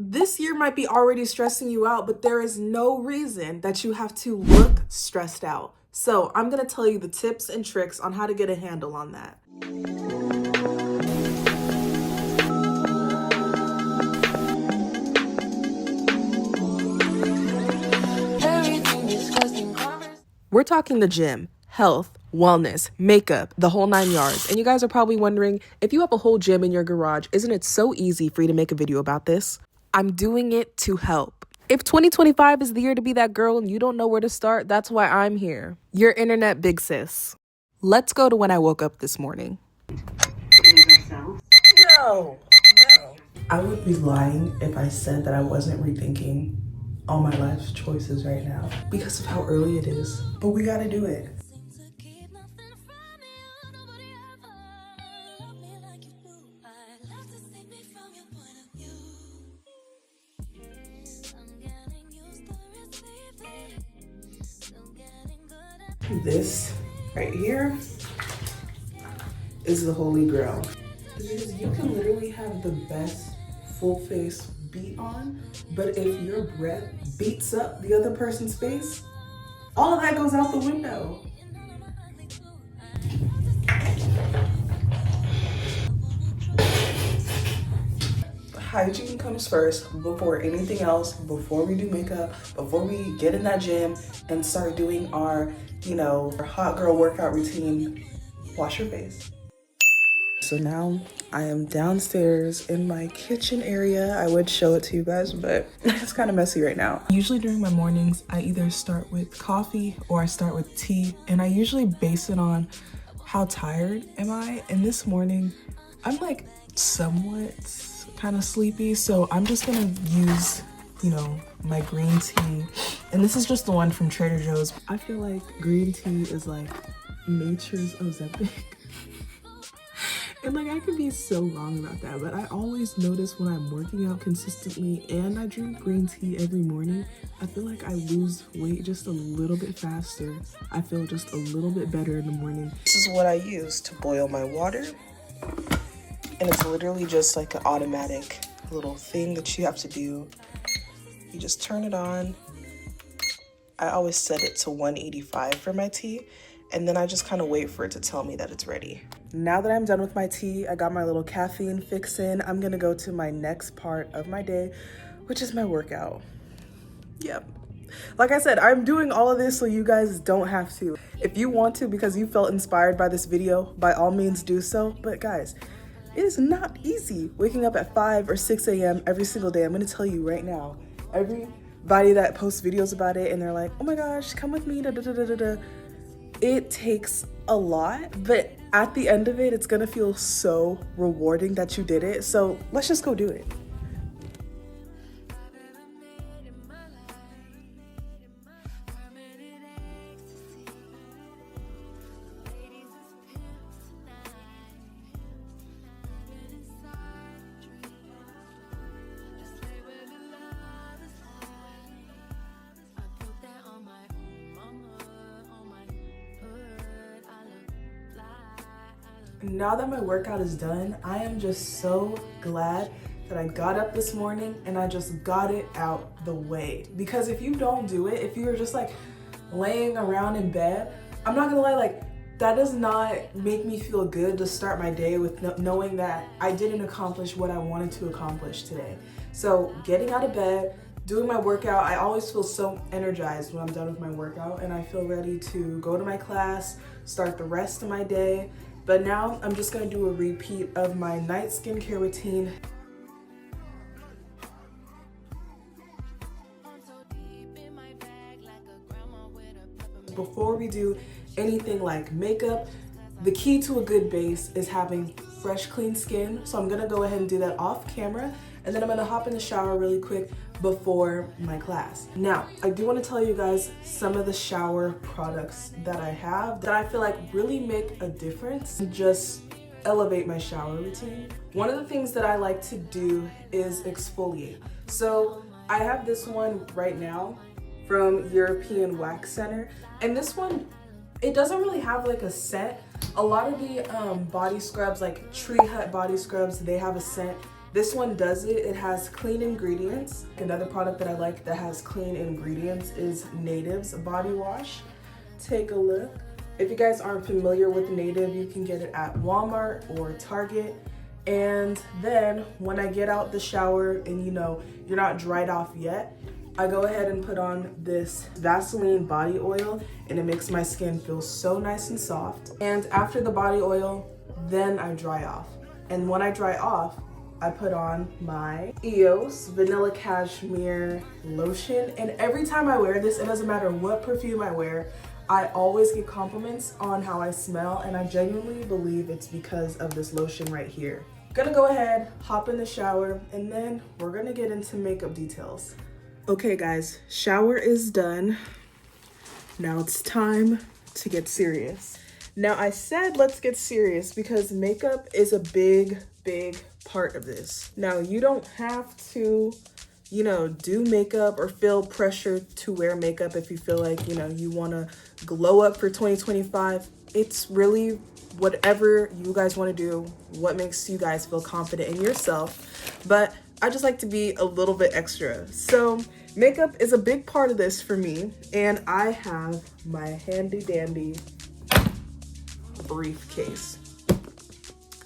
This year might be already stressing you out, but there is no reason that you have to look stressed out. So I'm gonna tell you the tips and tricks on how to get a handle on that. We're talking the gym, health, wellness, makeup, the whole 9 yards. And you guys are probably wondering, if you have a whole gym in your garage, isn't it so easy for you to make a video about this? I'm doing it to help. If 2025 is the year to be that girl and you don't know where to start, that's why I'm here. Your internet big sis. Let's go to when I woke up this morning. No. I would be lying if I said that I wasn't rethinking all my life's choices right now because of how early it is. But we gotta do it. This right here is the holy grail. Because you can literally have the best full face beat on, but if your breath beats up the other person's face, all of that goes out the window. Hygiene comes first before anything else, before we do makeup, before we get in that gym and start doing our, our hot girl workout routine. Wash your face. So now I am downstairs in my kitchen area. I would show it to you guys, but it's kind of messy right now. Usually during my mornings, I either start with coffee or I start with tea, and I usually base it on how tired am I. And this morning, I'm like somewhat kind of sleepy, so I'm just gonna use, my green tea. And this is just the one from Trader Joe's. I feel like green tea is like nature's Ozempic. And I could be so wrong about that, but I always notice when I'm working out consistently and I drink green tea every morning, I feel like I lose weight just a little bit faster. I feel just a little bit better in the morning. This is what I use to boil my water. And it's literally just like an automatic little thing that you have to do. You just turn it on. I always set it to 185 for my tea. And then I just kind of wait for it to tell me that it's ready. Now that I'm done with my tea, I got my little caffeine fix in. I'm gonna go to my next part of my day, which is my workout. Yep. Like I said, I'm doing all of this so you guys don't have to. If you want to because you felt inspired by this video, by all means do so. But guys, it is not easy waking up at 5 or 6 a.m. every single day. I'm gonna tell you right now, everybody that posts videos about it and they're like, oh my gosh, come with me, da da da da da. It takes a lot, but at the end of it, it's gonna feel so rewarding that you did it. So let's just go do it. Now that my workout is done, I am just so glad that I got up this morning and I just got it out the way. Because if you don't do it, if you're just laying around in bed, I'm not gonna lie, that does not make me feel good to start my day with knowing that I didn't accomplish what I wanted to accomplish today. So getting out of bed, doing my workout, I always feel so energized when I'm done with my workout and I feel ready to go to my class, start the rest of my day. But now I'm just gonna do a repeat of my night skincare routine. Before we do anything like makeup, the key to a good base is having fresh, clean skin. So I'm gonna go ahead and do that off camera, and then I'm gonna hop in the shower really quick before my class. Now, I do want to tell you guys some of the shower products that I have that I feel like really make a difference and just elevate my shower routine. One of the things that I like to do is exfoliate. So I have this one right now from European Wax Center, and this one, it doesn't really have a scent. A lot of the body scrubs, like Tree Hut body scrubs, they have a scent. This one does it. It has clean ingredients. Another product that I like that has clean ingredients is Native's body wash. Take a look. If you guys aren't familiar with Native, you can get it at Walmart or Target. And then when I get out the shower and you're not dried off yet, I go ahead and put on this Vaseline body oil, and it makes my skin feel so nice and soft. And after the body oil, then I dry off. And when I dry off, I put on my EOS Vanilla Cashmere Lotion. And every time I wear this, it doesn't matter what perfume I wear, I always get compliments on how I smell, and I genuinely believe it's because of this lotion right here. Gonna go ahead, hop in the shower, and then we're gonna get into makeup details. Okay guys, shower is done. Now it's time to get serious. Now I said let's get serious because makeup is a big part of this. Now you don't have to, do makeup or feel pressure to wear makeup if you feel like, you wanna glow up for 2025. It's really whatever you guys wanna do, what makes you guys feel confident in yourself. But I just like to be a little bit extra. So makeup is a big part of this for me, and I have my handy dandy briefcase.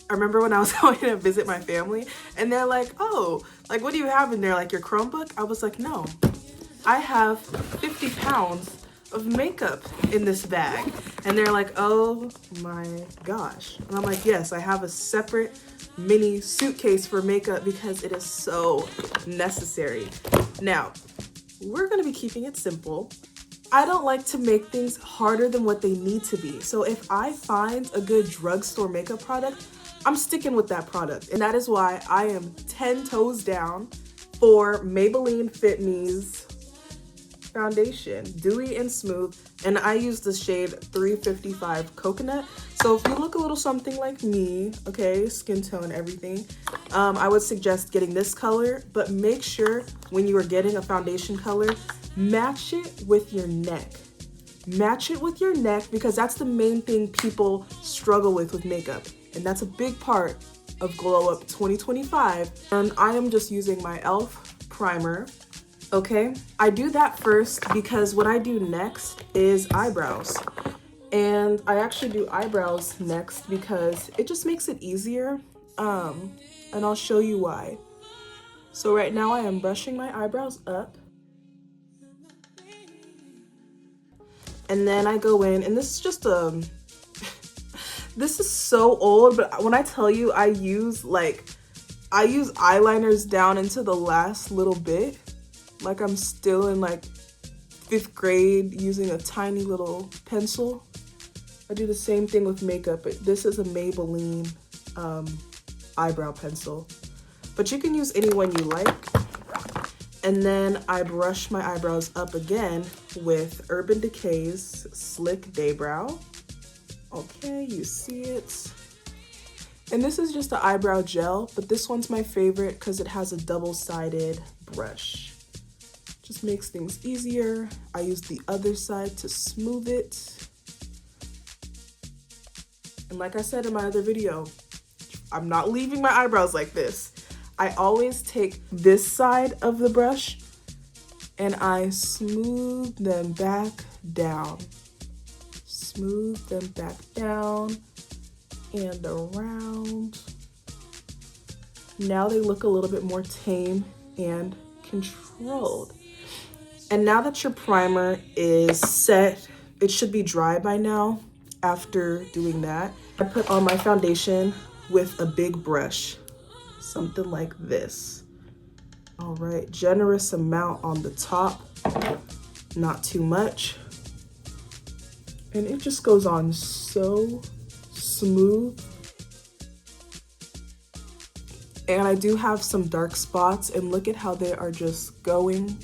I remember when I was going to visit my family and they're like, oh, like what do you have in there? Like your Chromebook? I was like, no, I have 50 pounds of makeup in this bag. And they're like, oh my gosh. And I'm like, yes, I have a separate mini suitcase for makeup because it is so necessary. Now, we're gonna be keeping it simple. I don't like to make things harder than what they need to be. So if I find a good drugstore makeup product, I'm sticking with that product. And that is why I am 10 toes down for Maybelline Fit Me's foundation, Dewy and Smooth. And I use the shade 355 Coconut. So if you look a little something like me, okay, skin tone, everything, I would suggest getting this color, but make sure when you are getting a foundation color, match it with your neck. Match it with your neck because that's the main thing people struggle with makeup. And that's a big part of Glow Up 2025. And I am just using my e.l.f. primer. Okay, I do that first because what I do next is eyebrows. And I actually do eyebrows next because it just makes it easier. And I'll show you why. So right now I am brushing my eyebrows up. And then I go in, and this is just this is so old, but when I tell you I use eyeliners down into the last little bit. Like I'm still in like 5th grade using a tiny little pencil. I do the same thing with makeup, but this is a Maybelline eyebrow pencil. But you can use any one you like. And then I brush my eyebrows up again with Urban Decay's Slick Day Brow. Okay, you see it. And this is just an eyebrow gel, but this one's my favorite because it has a double-sided brush. Just makes things easier. I use the other side to smooth it. And like I said in my other video, I'm not leaving my eyebrows like this. I always take this side of the brush and I smooth them back down. Smooth them back down and around. Now they look a little bit more tame and controlled. And now that your primer is set, it should be dry by now. After doing that, I put on my foundation with a big brush, something like this. All right, generous amount on the top, not too much. And it just goes on so smooth. And I do have some dark spots, and look at how they are just going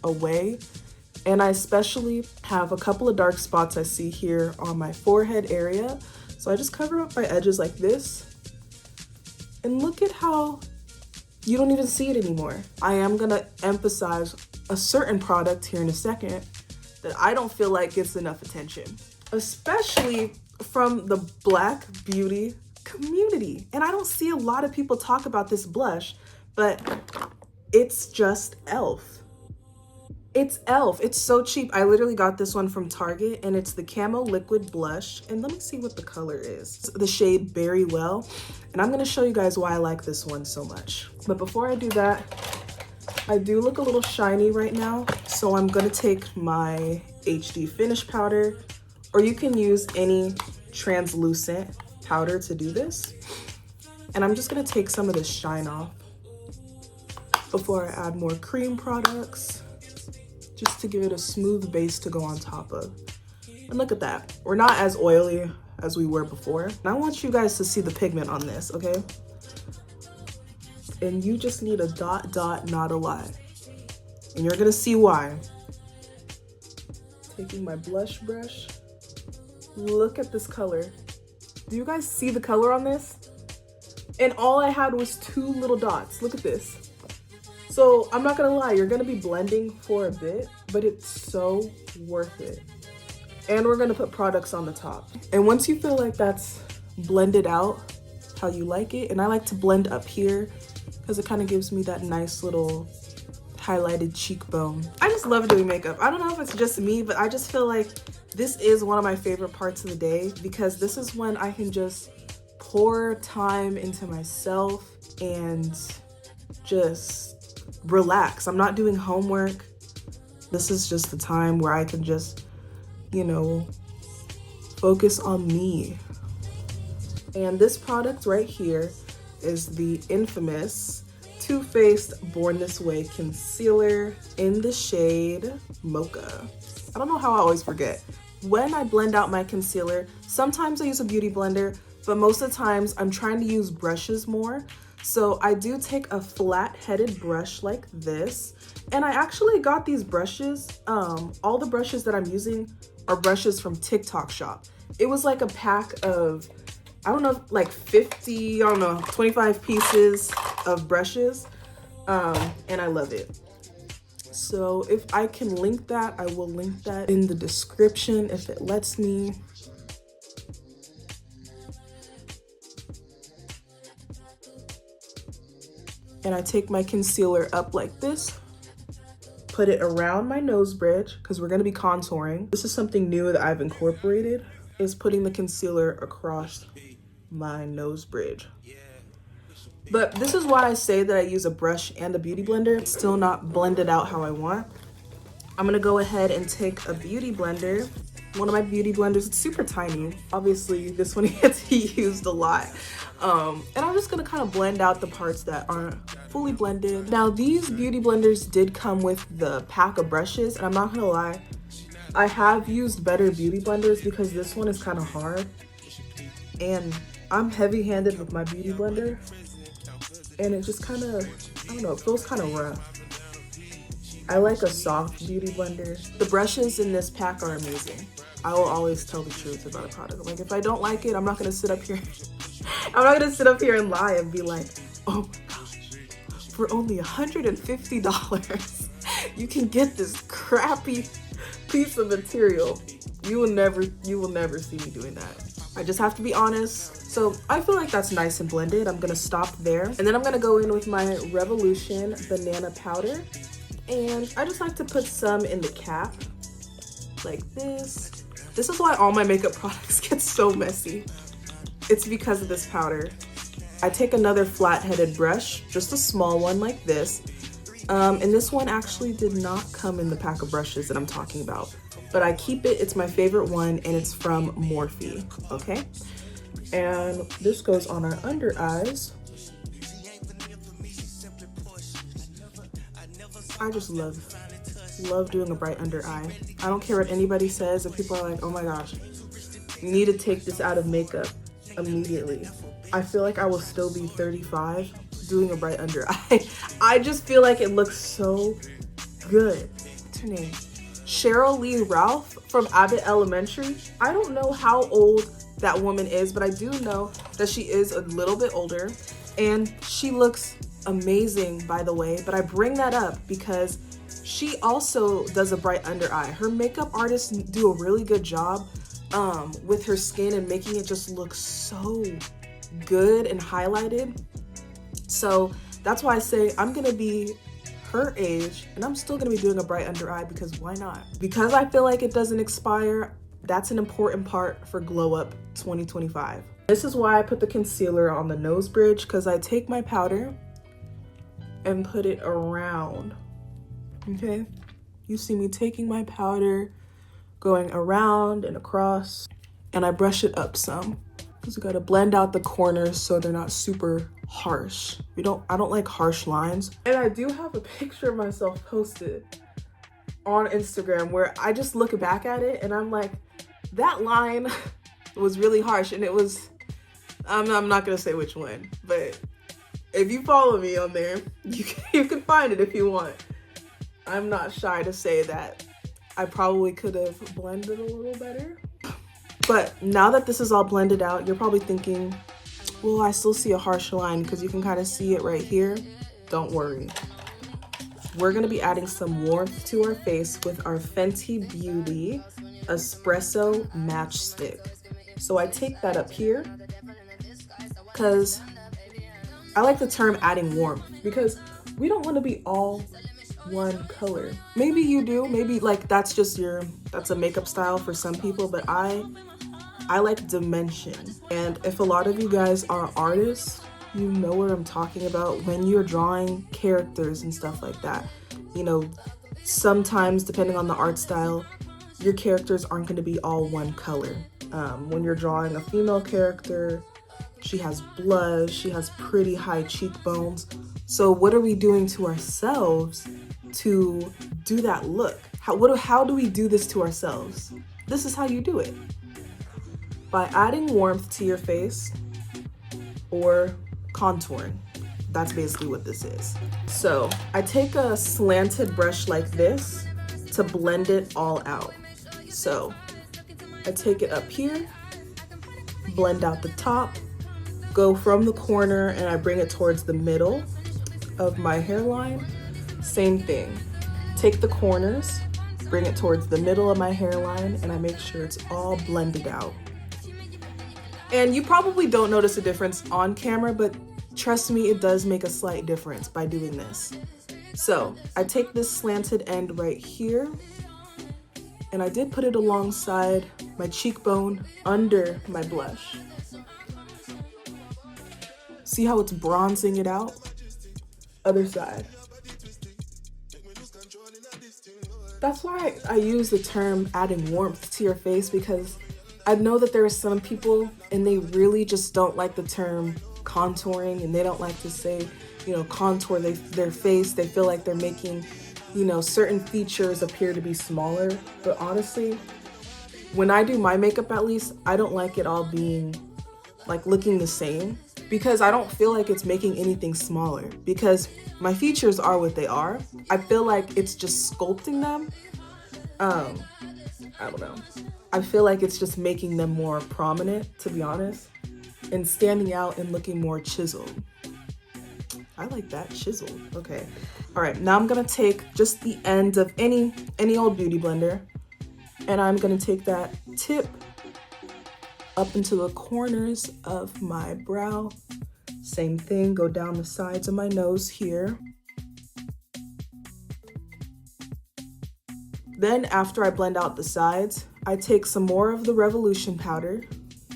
away. And I especially have a couple of dark spots I see here on my forehead area. So I just cover up my edges like this. And look at how you don't even see it anymore. I am gonna emphasize a certain product here in a second that I don't feel like gets enough attention, especially from the Black beauty community. And I don't see a lot of people talk about this blush, but it's just e.l.f. It's e.l.f. It's so cheap. I literally got this one from Target, and it's the Camo Liquid Blush. And let me see what the color is. It's the shade Berry Well. And I'm gonna show you guys why I like this one so much. But before I do that, I do look a little shiny right now. So I'm gonna take my HD Finish powder, or you can use any translucent powder to do this. And I'm just gonna take some of this shine off before I add more cream products, just to give it a smooth base to go on top of. And look at that. We're not as oily as we were before. And I want you guys to see the pigment on this, okay? And you just need a dot, not a lot. And you're gonna see why. Taking my blush brush. Look at this color. Do you guys see the color on this? And all I had was 2 little dots. Look at this. So I'm not gonna lie, you're gonna be blending for a bit, but it's so worth it. And we're gonna put products on the top. And once you feel like that's blended out how you like it, and I like to blend up here because it kind of gives me that nice little highlighted cheekbone. I just love doing makeup. I don't know if it's just me, but I just feel like this is one of my favorite parts of the day, because this is when I can just pour time into myself and just relax. I'm not doing homework. This is just the time where I can just, you know, focus on me. And this product right here is the infamous Too Faced Born This Way concealer in the shade Mocha. I don't know how I always forget. When I blend out my concealer, sometimes I use a beauty blender, but most of the times I'm trying to use brushes more. So I do take a flat-headed brush like this, and I actually got these brushes. All the brushes that I'm using are brushes from TikTok Shop. It was like a pack of, I don't know, like 50, I don't know, 25 pieces of brushes, and I love it. So if I can link that, I will link that in the description if it lets me. And I take my concealer up like this, put it around my nose bridge, because we're gonna be contouring. This is something new that I've incorporated, is putting the concealer across my nose bridge. But this is why I say that I use a brush and a beauty blender. It's still not blended out how I want. I'm gonna go ahead and take a beauty blender. One of my beauty blenders, it's super tiny. Obviously, this one gets used a lot. And I'm just gonna kind of blend out the parts that aren't fully blended. Now, these beauty blenders did come with the pack of brushes, and I'm not gonna lie, I have used better beauty blenders because this one is kind of hard. And I'm heavy-handed with my beauty blender, and it just kind of, I don't know, it feels kind of rough. I like a soft beauty blender. The brushes in this pack are amazing. I will always tell the truth about a product. Like, if I don't like it, I'm not gonna sit up here. I'm not gonna sit up here and lie and be like, oh my gosh, for only $150, you can get this crappy piece of material. You will never see me doing that. I just have to be honest. So I feel like that's nice and blended. I'm gonna stop there. And then I'm gonna go in with my Revolution banana powder. And I just like to put some in the cap, like this. This is why all my makeup products get so messy. It's because of this powder. I take another flat-headed brush, just a small one like this. And this one actually did not come in the pack of brushes that I'm talking about. But I keep it, it's my favorite one, and it's from Morphe, okay? And this goes on our under eyes. I just love doing a bright under eye. I don't care what anybody says. If people are like, oh my gosh, you need to take this out of makeup immediately. I feel like I will still be 35 doing a bright under eye. I just feel like it looks so good. What's her name? Cheryl Lee Ralph from Abbott Elementary. I don't know how old that woman is, but I do know that she is a little bit older, and she looks amazing, by the way. But I bring that up because she also does a bright under eye. Her makeup artists do a really good job with her skin and making it just look so good and highlighted. So That's why I say I'm gonna be her age and I'm still gonna be doing a bright under eye, because why not? Because I feel like it doesn't expire, that's an important part for Glow Up 2025. This is why I put the concealer on the nose bridge, because I take my powder and put it around, okay? You see me taking my powder, going around and across, and I brush it up some, because we gotta blend out the corners so they're not super harsh. I don't like harsh lines. And I do have a picture of myself posted on Instagram where I just look back at it and I'm like, that line was really harsh. And it was, I'm not gonna say which one, but if you follow me on there, you can find it if you want. I'm not shy to say that I probably could have blended a little better. But now that this is all blended out, you're probably thinking, well, I still see a harsh line, because you can kind of see it right here. Don't worry. We're gonna be adding some warmth to our face with our Fenty Beauty Espresso Match Stick. So I take that up here, because I like the term adding warmth, because we don't want to be all one color. Maybe you do, maybe like that's a makeup style for some people, but I like dimension. And if a lot of you guys are artists, you know what I'm talking about when you're drawing characters and stuff like that. You know, sometimes depending on the art style, your characters aren't going to be all one color. When you're drawing a female character, she has blush, she has pretty high cheekbones. So what are we doing to ourselves to do that look? How do we do this to ourselves? This is how you do it. By adding warmth to your face or contouring. That's basically what this is. So I take a slanted brush like this to blend it all out. So I take it up here, blend out the top, go from the corner, and I bring it towards the middle of my hairline. Same thing. Take the corners, bring it towards the middle of my hairline, and I make sure it's all blended out. And you probably don't notice a difference on camera, but trust me, it does make a slight difference by doing this. So I take this slanted end right here, and I did put it alongside my cheekbone under my blush. See how it's bronzing it out? Other side. That's why I use the term adding warmth to your face, because I know that there are some people and they really just don't like the term contouring, and they don't like to say, you know, contour their face. They feel like they're making, you know, certain features appear to be smaller. But honestly, when I do my makeup, at least, I don't like it all being like looking the same, because I don't feel like it's making anything smaller, because my features are what they are. I feel like it's just sculpting them. I don't know. I feel like it's just making them more prominent, to be honest, and standing out and looking more chiseled. I like that, chiseled. Okay. All right, now I'm gonna take just the end of any old beauty blender, and I'm gonna take that tip up into the corners of my brow. Same thing, go down the sides of my nose here. Then after I blend out the sides, I take some more of the Revolution powder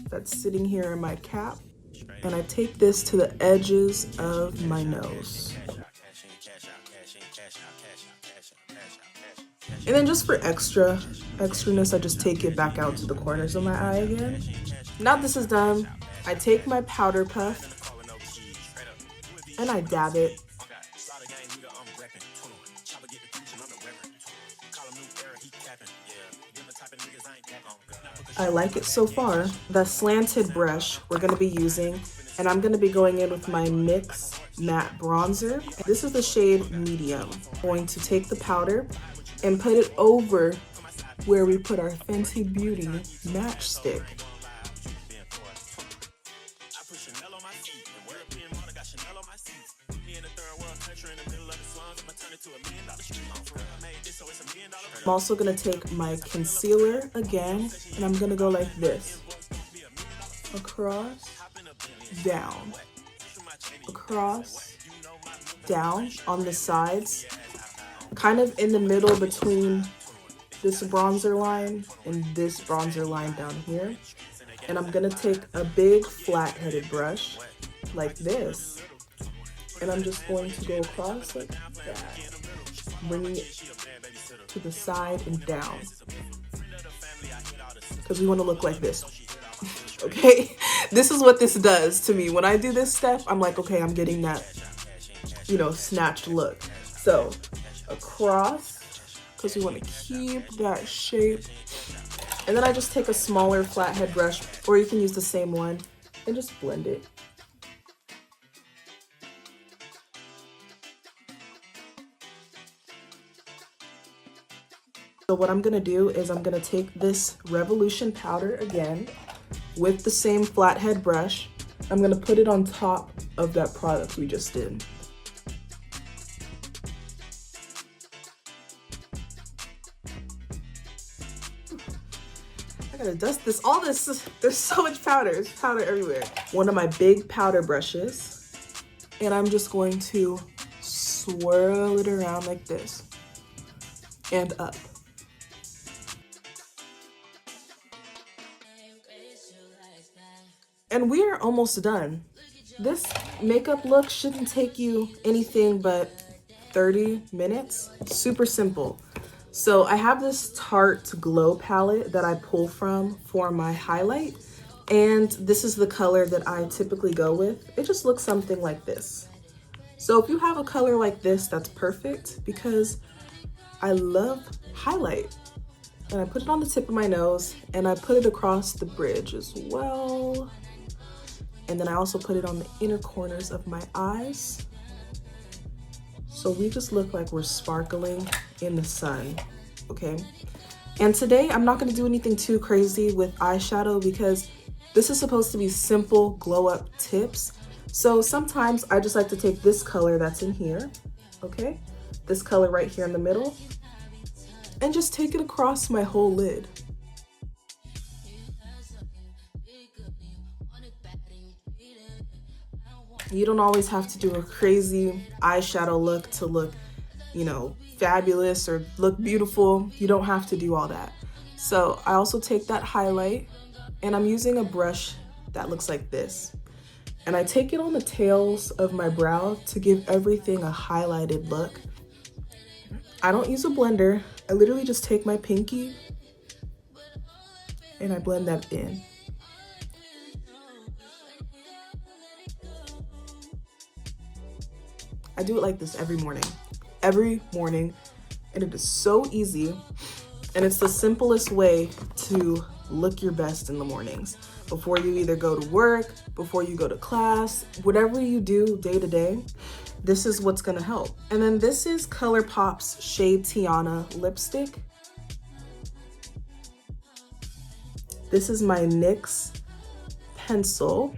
that's sitting here in my cap, and I take this to the edges of my nose. And then just for extraness, I just take it back out to the corners of my eye again. Now this is done, I take my powder puff and I dab it. I like it so far. The slanted brush we're gonna be using, and I'm gonna be going in with my NYX matte bronzer. This is the shade Medium. I'm going to take the powder and put it over where we put our Fenty Beauty matchstick. I'm also gonna take my concealer again, and I'm gonna go like this. Across, down, across, down on the sides, kind of in the middle between this bronzer line and this bronzer line down here. And I'm gonna take a big flat-headed brush like this, and I'm just going to go across like that, bringing it to the side and down, because we want to look like this. Okay, this is what this does to me. When I do this step, I'm like, okay, I'm getting that, you know, snatched look. So across, because we want to keep that shape. And then I just take a smaller flathead brush, or you can use the same one, and just blend it. So what I'm gonna do is I'm gonna take this Revolution powder again with the same flathead brush. I'm gonna put it on top of that product we just did. I gotta dust this, all this, there's so much powder, there's powder everywhere. One of my big powder brushes, and I'm just going to swirl it around like this and up. And we are almost done. This makeup look shouldn't take you anything but 30 minutes. Super simple. So I have this Tarte Glow palette that I pull from for my highlight. And this is the color that I typically go with. It just looks something like this. So if you have a color like this, that's perfect, because I love highlight. And I put it on the tip of my nose, and I put it across the bridge as well. And then I also put it on the inner corners of my eyes. So we just look like we're sparkling in the sun, okay? And today I'm not gonna do anything too crazy with eyeshadow, because this is supposed to be simple glow up tips. So sometimes I just like to take this color that's in here, okay? This color right here in the middle, and just take it across my whole lid. You don't always have to do a crazy eyeshadow look to look, you know, fabulous or look beautiful. You don't have to do all that. So I also take that highlight, and I'm using a brush that looks like this. And I take it on the tails of my brow to give everything a highlighted look. I don't use a blender. I literally just take my pinky and I blend that in. I do it like this every morning, and it is so easy, and it's the simplest way to look your best in the mornings. Before you either go to work, before you go to class, whatever you do day to day, this is what's gonna help. And then this is ColourPop's Shade Tiana lipstick. This is my NYX pencil.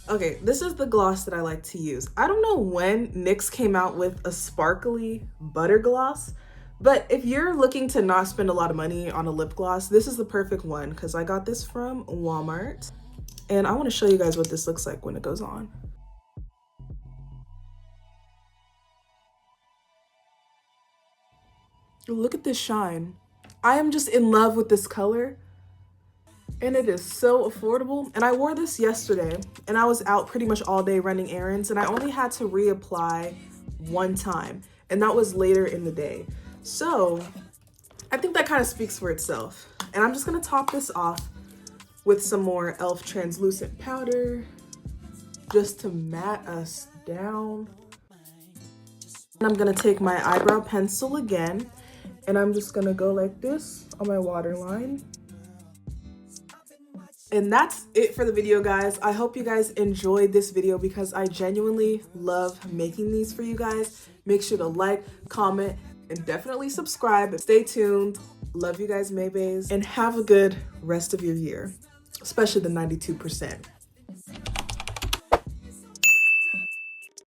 Okay, this is the gloss that I like to use. I don't know when NYX came out with a sparkly butter gloss, but if you're looking to not spend a lot of money on a lip gloss, this is the perfect one, because I got this from Walmart. And I want to show you guys what this looks like when it goes on. Look at this shine. I am just in love with this color. And it is so affordable. And I wore this yesterday, and I was out pretty much all day running errands, and I only had to reapply one time, and that was later in the day. So I think that kind of speaks for itself. And I'm just gonna top this off with some more e.l.f. translucent powder just to matte us down. And I'm gonna take my eyebrow pencil again, and I'm just gonna go like this on my waterline. And that's it for the video, guys. I hope you guys enjoyed this video, because I genuinely love making these for you guys. Make sure to like, comment, and definitely subscribe. Stay tuned. Love you guys, Maybays, and have a good rest of your year, especially the 92%.